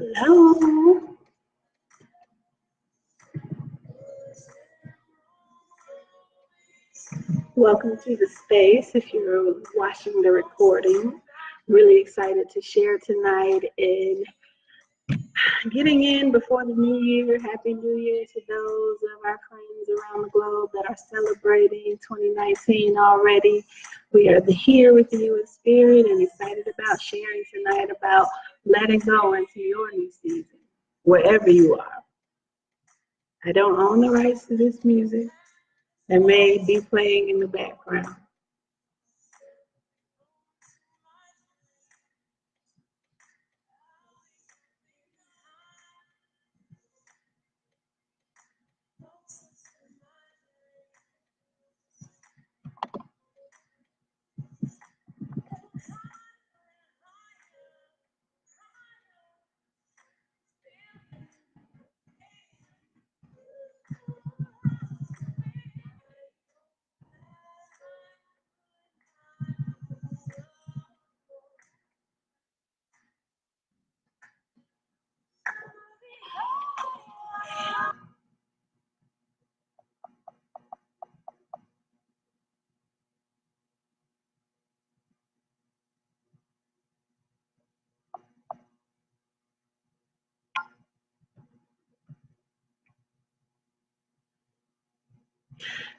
Hello. Welcome to the space. If you're watching the recording, really excited to share tonight and getting in before the new year. Happy New Year to those of our friends around the globe that are celebrating 2019 already. We are here with you in spirit and excited about sharing tonight about letting go into your new season, wherever you are. I don't own the rights to this music. It may be playing in the background.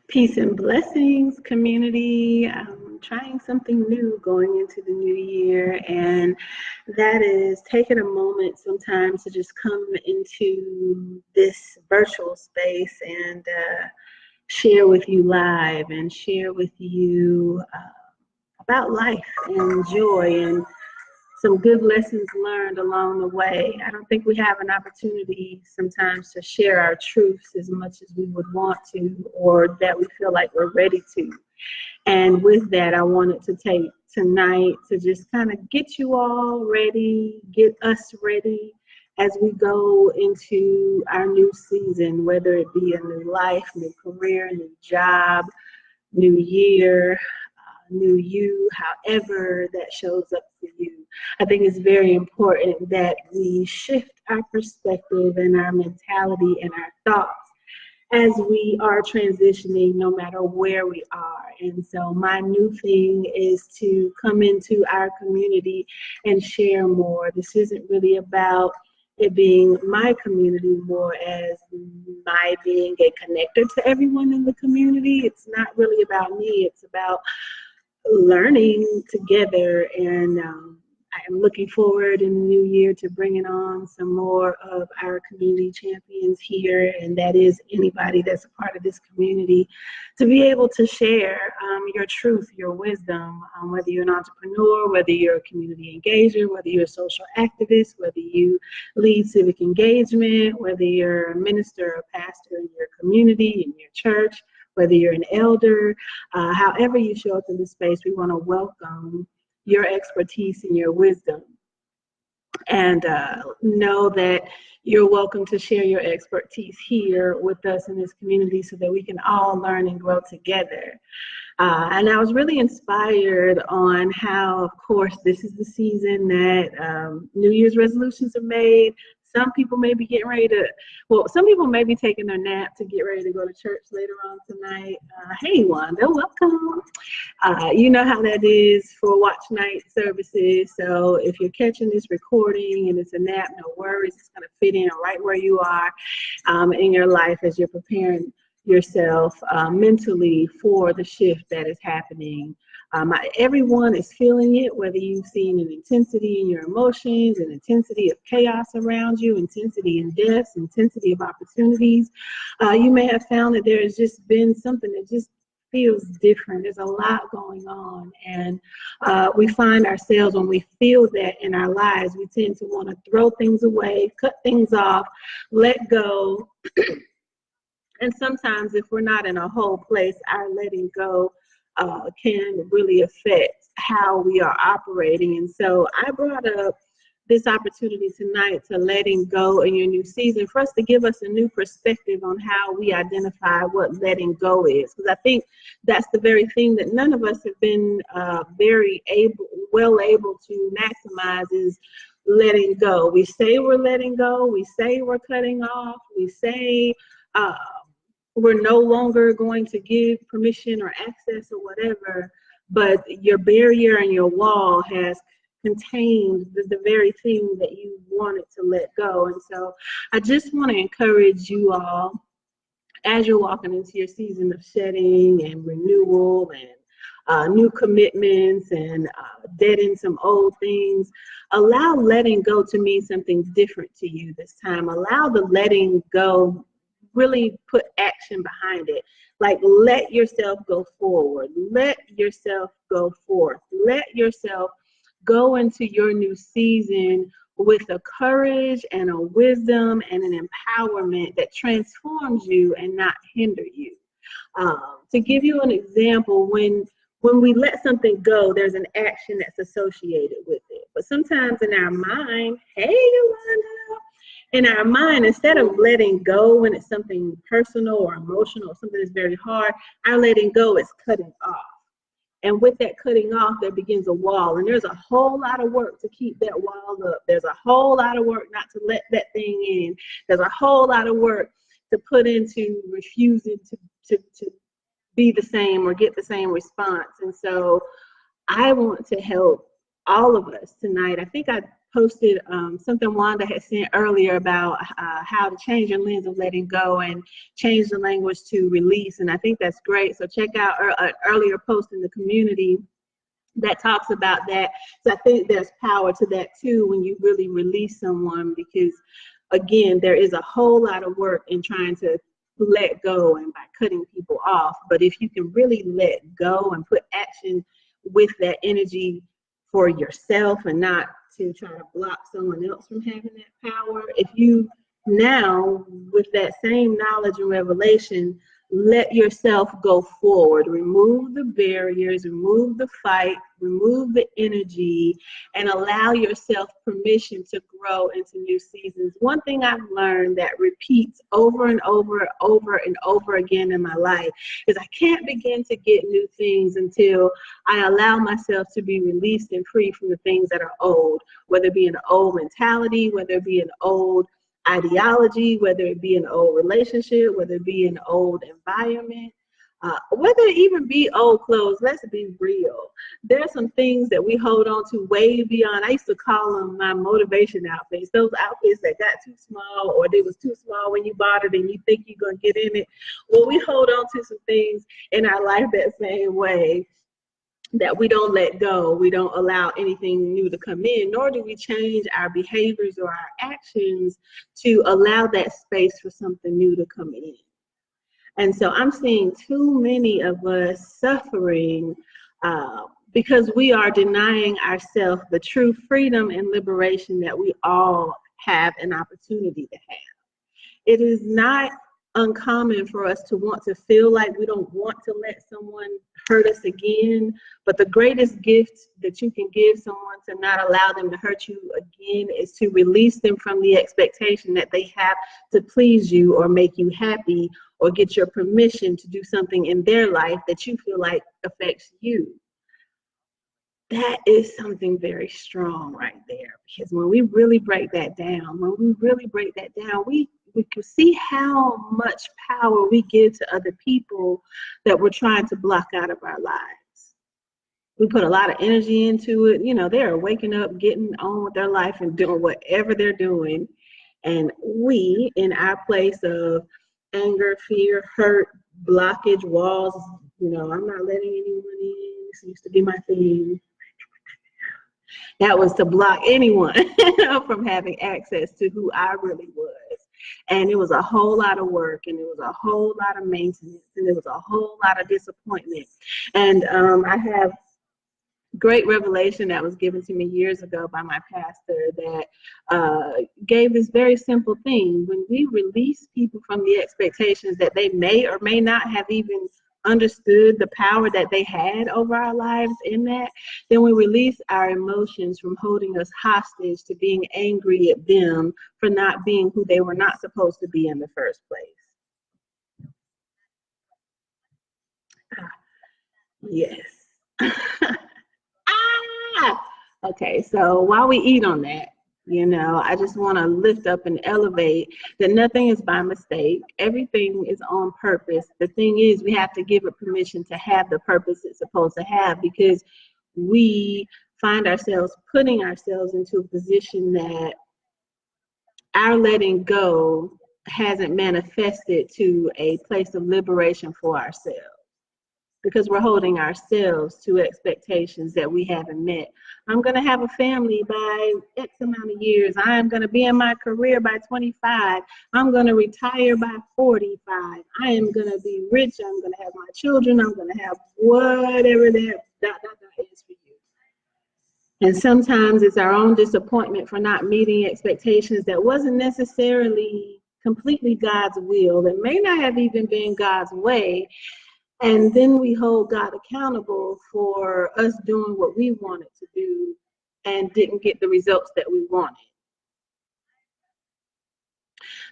Peace and blessings, community. Trying something new going into the new year, and that is taking a moment sometimes to just come into this virtual space and share with you live and share with you about life and joy and some good lessons learned along the way. I don't think we have an opportunity sometimes to share our truths as much as we would want to, or that we feel like we're ready to. And with that, I wanted to take tonight to just kind of get you all ready, get us ready as we go into our new season, whether it be a new life, new career, new job, new year, new you, however that shows up for you. I think it's very important that we shift our perspective and our mentality and our thoughts as we are transitioning, no matter where we are. And so my new thing is to come into our community and share more. This isn't really about it being my community more as my being a connector to everyone in the community. It's not really about me. It's about learning together, and I am looking forward in the new year to bringing on some more of our community champions here, and that is anybody that's a part of this community, to be able to share your truth, your wisdom, whether you're an entrepreneur, whether you're a community engager, whether you're a social activist, whether you lead civic engagement, whether you're a minister or pastor in your community, in your church, whether you're an elder, however you show up in this space, we want to welcome your expertise and your wisdom. And know that you're welcome to share your expertise here with us in this community so that we can all learn and grow together. And I was really inspired on how, of course, this is the season that New Year's resolutions are made. Some people may be getting ready to, some people may be taking their nap to get ready to go to church later on tonight. Hey, Wanda, welcome. You know how that is for watch night services. So if you're catching this recording and it's a nap, no worries. It's going to fit in right where you are in your life as you're preparing yourself mentally for the shift that is happening. Everyone is feeling it, whether you've seen an intensity in your emotions, an intensity of chaos around you, intensity in deaths, intensity of opportunities. You may have found that there has just been something that just feels different. There's a lot going on, and we find ourselves, when we feel that in our lives, we tend to want to throw things away, cut things off, let go. And sometimes if we're not in a whole place, our letting go can really affect how we are operating. And so I brought up this opportunity tonight to letting go in your new season, for us to give us a new perspective on how we identify what letting go is. Because I think that's the very thing that none of us have been well able to maximize, is letting go. We say we're letting go. We say we're cutting off. We say we're no longer going to give permission or access or whatever, but your barrier and your wall has contained the very thing that you wanted to let go. And so I just want to encourage you all, as you're walking into your season of shedding and renewal and new commitments and deading some old things, allow letting go to mean something different to you this time. Allow the letting go, really put action behind it. Like, let yourself go forward. Let yourself go forth. Let yourself go into your new season with a courage and a wisdom and an empowerment that transforms you and not hinder you. To give you an example, when we let something go, there's an action that's associated with it. But sometimes in our mind, hey, Yolanda, in our mind, instead of letting go when it's something personal or emotional or something that's very hard, our letting go is cutting off. And with that cutting off, there begins a wall. And there's a whole lot of work to keep that wall up. There's a whole lot of work not to let that thing in. There's a whole lot of work to put into refusing to be the same or get the same response. And so I want to help all of us tonight. I think I posted something Wanda had sent earlier about how to change your lens of letting go and change the language to release. And I think that's great. So check out an earlier post in the community that talks about that. So I think there's power to that too when you really release someone, because again, there is a whole lot of work in trying to let go and by cutting people off. But if you can really let go and put action with that energy for yourself and not to try to block someone else from having that power, if you now, with that same knowledge and revelation, let yourself go forward, remove the barriers, remove the fight, remove the energy, and allow yourself permission to grow into new seasons. One thing I've learned that repeats over and over and over again in my life is I can't begin to get new things until I allow myself to be released and free from the things that are old, whether it be an old mentality, whether it be an old ideology, whether it be an old relationship, whether it be an old environment, whether it even be old clothes. Let's be real. There are some things that we hold on to way beyond. I used to call them my motivation outfits. Those outfits that got too small, or they was too small when you bought it and you think you're going to get in it. Well, we hold on to some things in our life that same way, that we don't let go. We don't allow anything new to come in, nor do we change our behaviors or our actions to allow that space for something new to come in. And so I'm seeing too many of us suffering because we are denying ourselves the true freedom and liberation that we all have an opportunity to have. It is not uncommon for us to want to feel like we don't want to let someone hurt us again, but the greatest gift that you can give someone to not allow them to hurt you again is to release them from the expectation that they have to please you or make you happy or get your permission to do something in their life that you feel like affects you. That is something very strong right there, because when we really break that down, we can see how much power we give to other people that we're trying to block out of our lives. We put a lot of energy into it. You know, they're waking up, getting on with their life and doing whatever they're doing. And we, in our place of anger, fear, hurt, blockage, walls, you know, I'm not letting anyone in. This used to be my thing. That was to block anyone from having access to who I really was. And it was a whole lot of work, and it was a whole lot of maintenance, and it was a whole lot of disappointment. And I have great revelation that was given to me years ago by my pastor that gave this very simple thing. When we release people from the expectations that they may or may not have even understood the power that they had over our lives in that, then we release our emotions from holding us hostage to being angry at them for not being who they were not supposed to be in the first place. Yes. Okay, so while we eat on that, You know, I just want to lift up and elevate that nothing is by mistake. Everything is on purpose. The thing is, we have to give it permission to have the purpose it's supposed to have, because we find ourselves putting ourselves into a position that our letting go hasn't manifested to a place of liberation for ourselves, because we're holding ourselves to expectations that we haven't met. I'm going to have a family by X amount of years. I'm going to be in my career by 25. I'm going to retire by 45. I am going to be rich. I'm going to have my children. I'm going to have whatever that is for you. And sometimes it's our own disappointment for not meeting expectations that wasn't necessarily completely God's will, that may not have even been God's way. And then we hold God accountable for us doing what we wanted to do and didn't get the results that we wanted.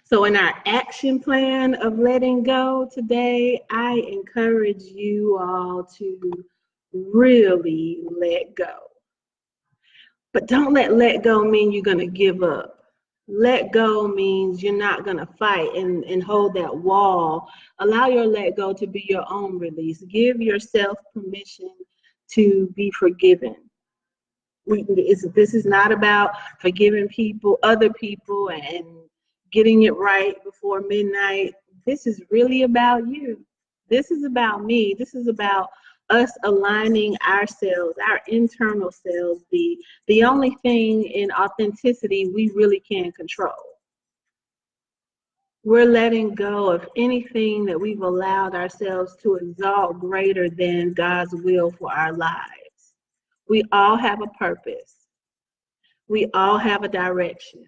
So in our action plan of letting go today, I encourage you all to really let go. But don't let go mean you're going to give up. Let go means you're not going to fight and hold that wall. Allow your let go to be your own release. Give yourself permission to be forgiven. This is not about forgiving people, other people, and getting it right before midnight. This is really about you. This is about me. This is about us aligning ourselves, our internal selves, the only thing in authenticity we really can control. We're letting go of anything that we've allowed ourselves to exalt greater than God's will for our lives. We all have a purpose. We all have a direction.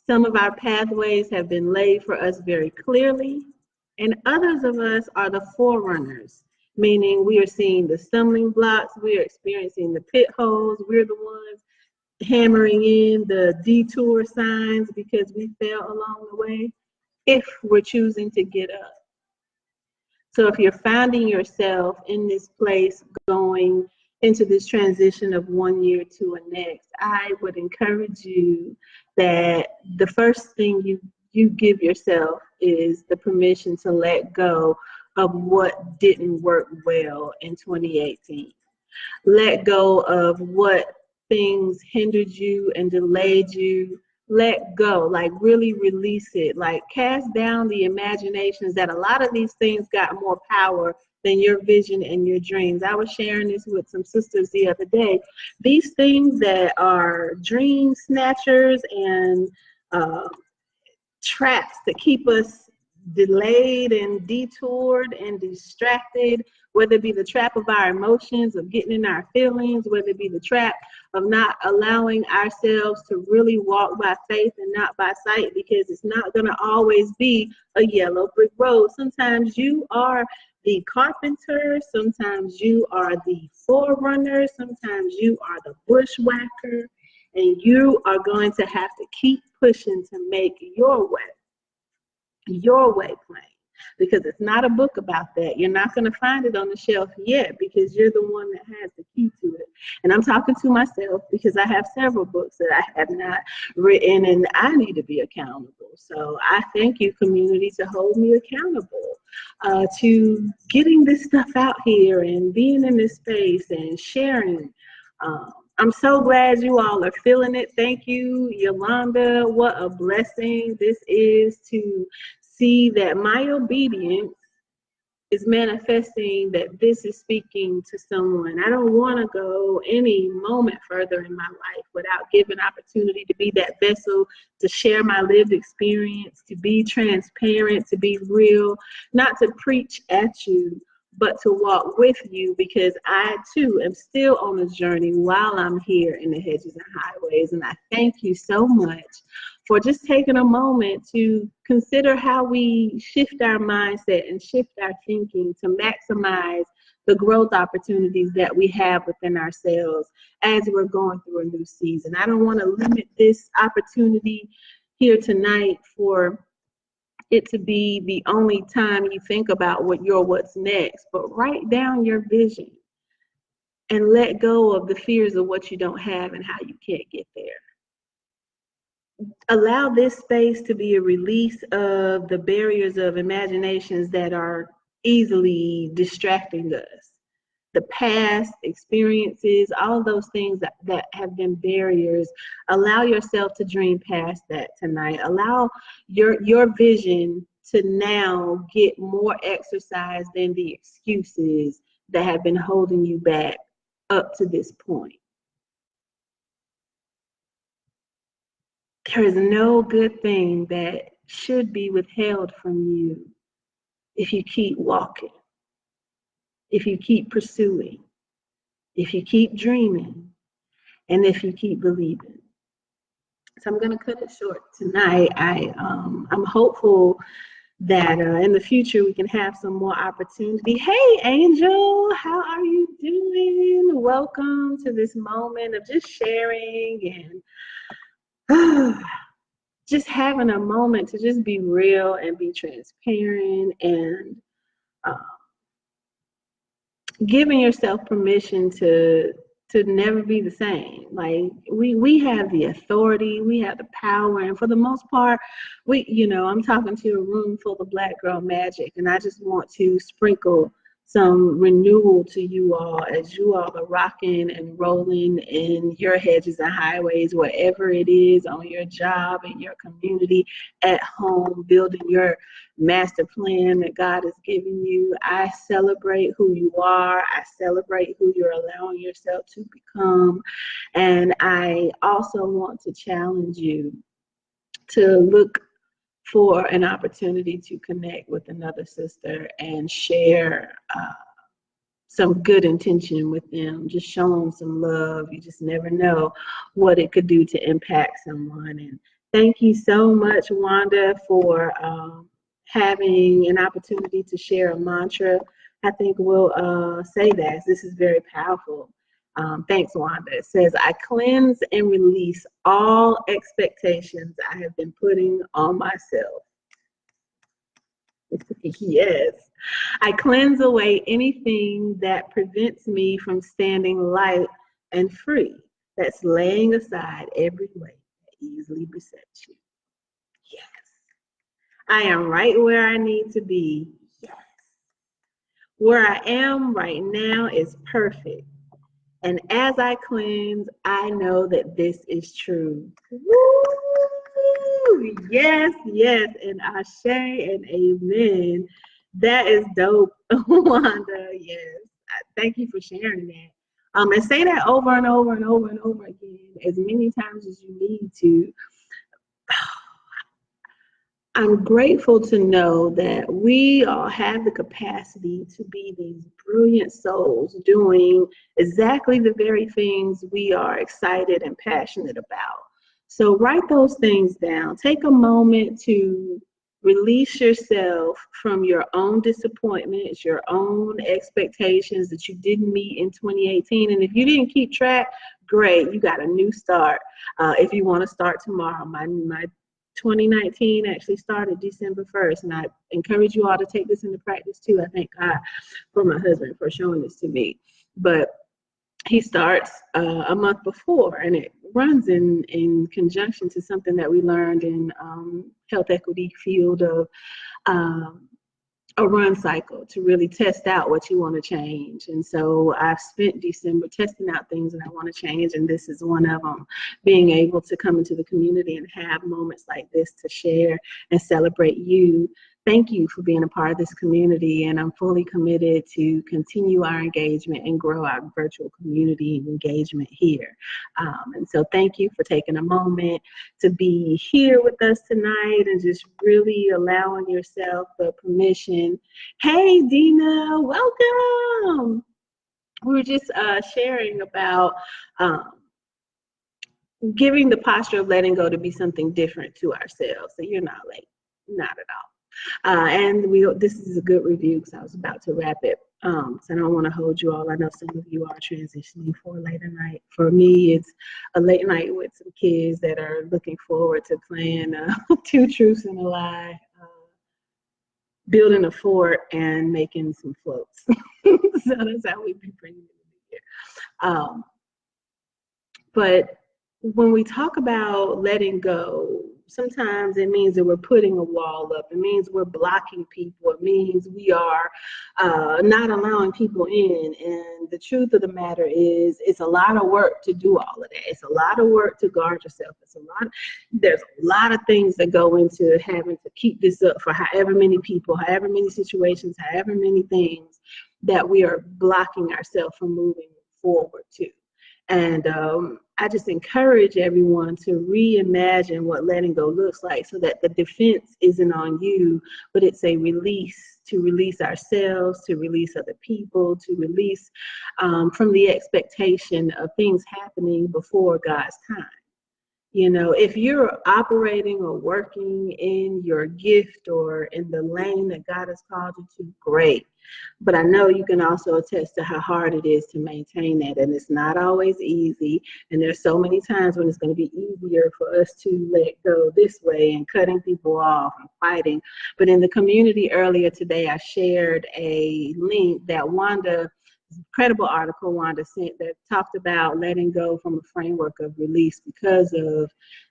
Some of our pathways have been laid for us very clearly, and others of us are the forerunners, meaning we are seeing the stumbling blocks, we are experiencing the pit holes, we're the ones hammering in the detour signs because we fell along the way, if we're choosing to get up. So if you're finding yourself in this place going into this transition of 1 year to a next, I would encourage you that the first thing you give yourself is the permission to let go of what didn't work well in 2018. Let go of what things hindered you and delayed you. Let go, like really release it, like cast down the imaginations that a lot of these things got more power than your vision and your dreams. I was sharing this with some sisters the other day. These things that are dream snatchers and traps that keep us delayed and detoured and distracted, whether it be the trap of our emotions, of getting in our feelings, whether it be the trap of not allowing ourselves to really walk by faith and not by sight, because it's not going to always be a yellow brick road. Sometimes you are the carpenter, sometimes you are the forerunner, sometimes you are the bushwhacker, and you are going to have to keep pushing to make your way plain, because it's not a book about that. You're not going to find it on the shelf yet, because you're the one that has the key to it. And I'm talking to myself because I have several books that I have not written, and I need to be accountable. So I thank you, community, to hold me accountable to getting this stuff out here and being in this space and sharing. I'm so glad you all are feeling it. Thank you, Yolanda. What a blessing this is to see that my obedience is manifesting, that this is speaking to someone. I don't want to go any moment further in my life without giving opportunity to be that vessel, to share my lived experience, to be transparent, to be real, not to preach at you, but to walk with you, because I too am still on this journey while I'm here in the hedges and highways. And I thank you so much for just taking a moment to consider how we shift our mindset and shift our thinking to maximize the growth opportunities that we have within ourselves as we're going through a new season. I don't want to limit this opportunity here tonight for it to be the only time you think about what's next, but write down your vision and let go of the fears of what you don't have and how you can't get there. allow this space to be a release of the barriers of imaginations that are easily distracting us. The past experiences, all of those things that have been barriers, allow yourself to dream past that tonight. Allow your vision to now get more exercise than the excuses that have been holding you back up to this point. There is no good thing that should be withheld from you if you keep walking, if you keep pursuing, if you keep dreaming, and if you keep believing. So I'm going to cut it short tonight. I'm hopeful that in the future we can have some more opportunity. Hey, Angel, how are you doing? Welcome to this moment of just sharing and just having a moment to just be real and be transparent and giving yourself permission to never be the same. Like we have the authority, we have the power, and for the most part, I'm talking to a room full of Black Girl Magic, and I just want to sprinkle some renewal to you all as you all are rocking and rolling in your hedges and highways, wherever it is, on your job, in your community, at home, building your master plan that God has given you. I celebrate who you are. I celebrate who you're allowing yourself to become. And I also want to challenge you to look for an opportunity to connect with another sister and share some good intention with them. Just show them some love. You just never know what it could do to impact someone. And thank you so much, Wanda, for having an opportunity to share a mantra. I think we'll say that. This is very powerful. Thanks, Wanda. It says, I cleanse and release all expectations I have been putting on myself. Yes. I cleanse away anything that prevents me from standing light and free, that's laying aside every weight that easily besets you. Yes. I am right where I need to be. Yes. Where I am right now is perfect. And as I cleanse, I know that this is true. Woo! Yes, yes, and ashe and amen. That is dope, Wanda. Yes. Thank you for sharing that. And say that over and over and over and over again, as many times as you need to. I'm grateful to know that we all have the capacity to be these brilliant souls doing exactly the very things we are excited and passionate about. So write those things down. Take a moment to release yourself from your own disappointments, your own expectations that you didn't meet in 2018. And if you didn't keep track, great, you got a new start. If you want to start tomorrow, my 2019 actually started December 1st, and I encourage you all to take this into practice too. I thank God for my husband for showing this to me. But he starts a month before, and it runs in conjunction to something that we learned in health equity field of a run cycle to really test out what you want to change. And so I've spent December testing out things that I want to change, and this is one of them. Being able to come into the community and have moments like this to share and celebrate you. Thank you for being a part of this community, and I'm fully committed to continue our engagement and grow our virtual community engagement here. And so thank you for taking a moment to be here with us tonight and just really allowing yourself the permission. Hey, Dina, welcome. We were just sharing about giving the posture of letting go to be something different to ourselves. So you're not late, not at all. And this is a good review because I was about to wrap it. So I don't want to hold you all. I know some of you are transitioning for a later night. For me, it's a late night with some kids that are looking forward to playing Two Truths and a Lie, building a fort, and making some floats. So that's how we've been bringing it in here. But when we talk about letting go, sometimes it means that we're putting a wall up. It means we're blocking people. It means we are not allowing people in. And the truth of the matter is, it's a lot of work to do all of that. It's a lot of work to guard yourself. There's a lot of things that go into having to keep this up for however many people, however many situations, however many things that we are blocking ourselves from moving forward to. And I just encourage everyone to reimagine what letting go looks like, so that the defense isn't on you, but it's a release, to release ourselves, to release other people, to release from the expectation of things happening before God's time. You know, if you're operating or working in your gift or in the lane that God has called you to, great. But I know you can also attest to how hard it is to maintain that. And it's not always easy. And there's so many times when it's going to be easier for us to let go this way and cutting people off and fighting. But in the community earlier today, I shared a link that incredible article Wanda sent that talked about letting go from a framework of release because of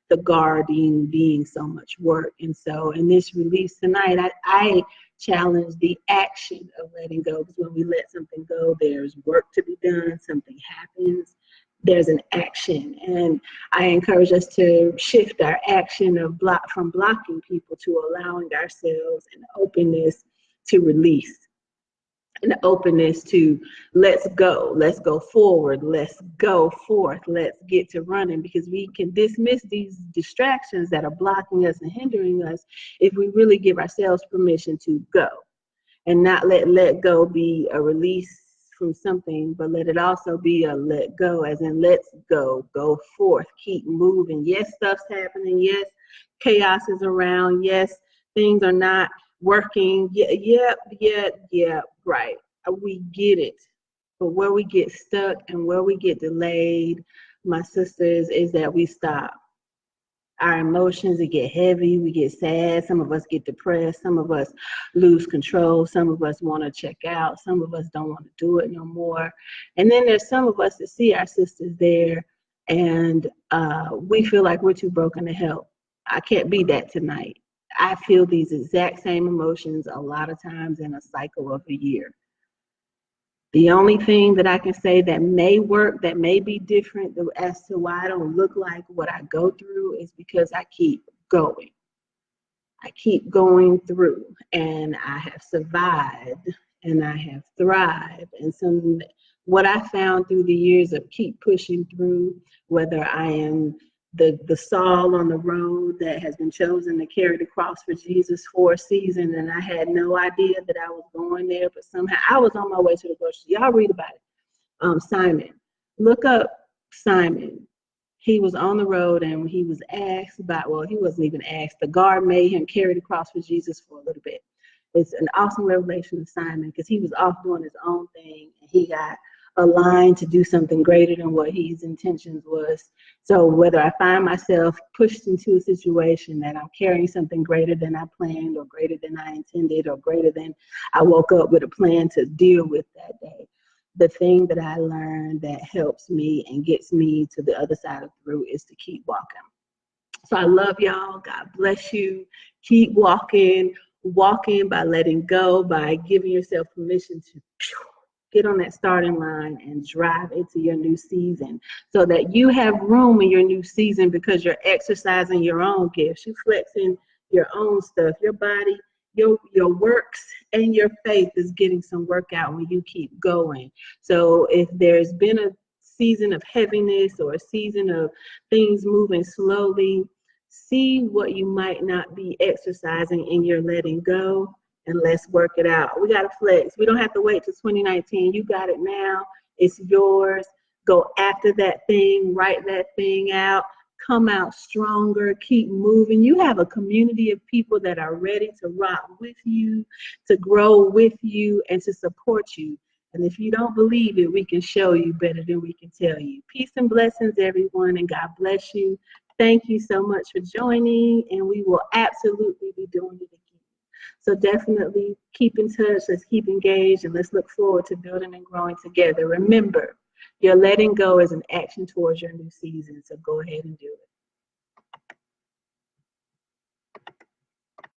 the guarding being so much work. And so in this release tonight, I challenge the action of letting go, because when we let something go, there's work to be done, something happens, there's an action. And I encourage us to shift our action from blocking people to allowing ourselves an openness to release, an openness to let's go forward, let's go forth, let's get to running, because we can dismiss these distractions that are blocking us and hindering us if we really give ourselves permission to go, and not let go be a release from something, but let it also be a let go, as in let's go forth, keep moving. Yes, stuff's happening. Yes, chaos is around. Yes, things are not working. Yeah, right. We get it. But where we get stuck and where we get delayed, my sisters, is that we stop. Our emotions, it get heavy, we get sad, some of us get depressed, some of us lose control, some of us want to check out, some of us don't want to do it no more. And then there's some of us that see our sisters there and we feel like we're too broken to help. I can't be that tonight. I feel these exact same emotions a lot of times in a cycle of a year. The only thing that I can say that may work, that may be different as to why I don't look like what I go through, is because I keep going. I keep going through, and I have survived and I have thrived. And what I found through the years of keep pushing through, whether I am the Saul on the road that has been chosen to carry the cross for Jesus for a season, and I had no idea that I was going there, but somehow I was on my way to the grocery. Y'all read about it. Simon, look up Simon. He was on the road, and he was asked about, well, he wasn't even asked. The guard made him carry the cross for Jesus for a little bit. It's an awesome revelation of Simon, because he was off doing his own thing, and he got aligned to do something greater than what his intentions was. So whether I find myself pushed into a situation that I'm carrying something greater than I planned, or greater than I intended, or greater than I woke up with a plan to deal with that day, the thing that I learned that helps me and gets me to the other side of through is to keep walking. So I love y'all. God bless you. Keep walking by letting go, by giving yourself permission to get on that starting line and drive into your new season, so that you have room in your new season, because you're exercising your own gifts, you're flexing your own stuff, your body, your works, and your faith is getting some work out when you keep going. So if there's been a season of heaviness or a season of things moving slowly, see what you might not be exercising in your letting go, and let's work it out. We got to flex. We don't have to wait till 2019. You got it now. It's yours. Go after that thing. Write that thing out. Come out stronger. Keep moving. You have a community of people that are ready to rock with you, to grow with you, and to support you. And if you don't believe it, we can show you better than we can tell you. Peace and blessings, everyone, and God bless you. Thank you so much for joining, and we will absolutely be doing it again. So definitely keep in touch, let's keep engaged, and let's look forward to building and growing together. Remember, Your letting go is an action towards your new season. So go ahead and do it.